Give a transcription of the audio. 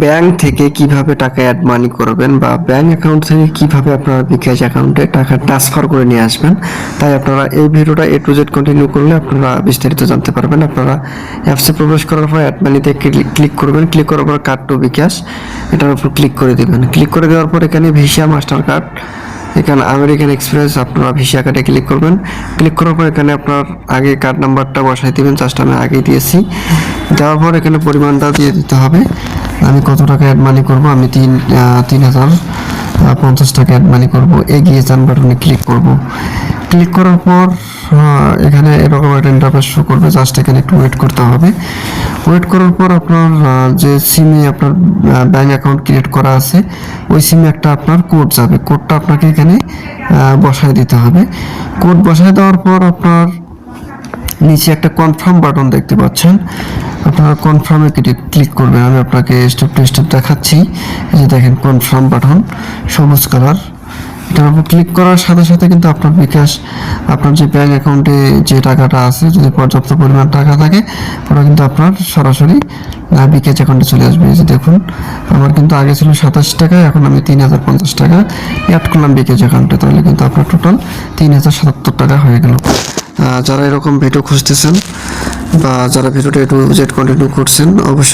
Bank থেকে কিভাবে টাকা অ্যাড মানি করবেন বা ব্যাংক অ্যাকাউন্ট থেকে কিভাবে আপনারা বিকাশ অ্যাকাউন্টে টাকা ট্রান্সফার করে নিয়ে আসবেন, তাই আপনারা এই ভিডিওটা A to Z কন্টিনিউ করলে আপনারা বিস্তারিত জানতে পারবেন। আপনারা অ্যাপসে প্রবেশ করার পর অ্যাড মানিতে ক্লিক করবেন। ক্লিক করার পর কার্ড টু বিকাশ এটার উপর ক্লিক করে দেবেন। ক্লিক করে দেওয়ার পর এখানে ভিসা, মাস্টার কার্ড, এখানে আমেরিকান এক্সপ্রেস, আপনারা ভিসা কার্ডে ক্লিক করবেন। ক্লিক করার পর এখানে আপনার আগে কার্ড নাম্বারটা বসাই দেবেন, জাস্ট আমি আগেই দিয়েছি। দেওয়ার পর এখানে পরিমাণটা দিয়ে দিতে হবে। আমি কত টাকা অ্যাড মানি করবো, আমি 3050 টাকা অ্যাড মানি করবো। এগিয়ে যান বাটনে ক্লিক করব। ক্লিক করার পর এখানে এরকম একটা ইন্টারফেস শো করবে, জাস্ট এখানে একটু ওয়েট করতে হবে। ওয়েট করার পর আপনার যে সিমে আপনার ব্যাঙ্ক অ্যাকাউন্ট ক্রিয়েট করা আছে ওই সিমে একটা আপনার কোড যাবে, কোডটা আপনাকে এখানে বসায় দিতে হবে। কোড বসায় দেওয়ার পর আপনার নিচে একটা কনফার্ম বাটন দেখতে পাচ্ছেন, আপনারা কনফার্মে ক্লিক করবেন। আমি আপনাকে স্টেপ টু স্টেপ দেখাচ্ছি। এই যে দেখেন কনফার্ম বাটন, সবুজ কালার, এটার উপর ক্লিক করার সাথে সাথে কিন্তু আপনার বিকাশ, আপনার যে ব্যাঙ্ক অ্যাকাউন্টে যে টাকাটা আছে, যদি পর্যাপ্ত পরিমাণ টাকা থাকে ওরা কিন্তু আপনার সরাসরি বিকাশ অ্যাকাউন্টে চলে আসবে। এই যে দেখুন, আমার কিন্তু আগে ছিল 27 টাকা, এখন আমি 3050 টাকা অ্যাড করলাম বিকাশ অ্যাকাউন্টে, তাহলে কিন্তু আপনার টোটাল 3077 টাকা হয়ে গেল। যারা এরকম ভিডিও খুঁজতেছেন বা যারা ভিডিওটা A to Z কন্টিনিউ করছেন, অবশ্যই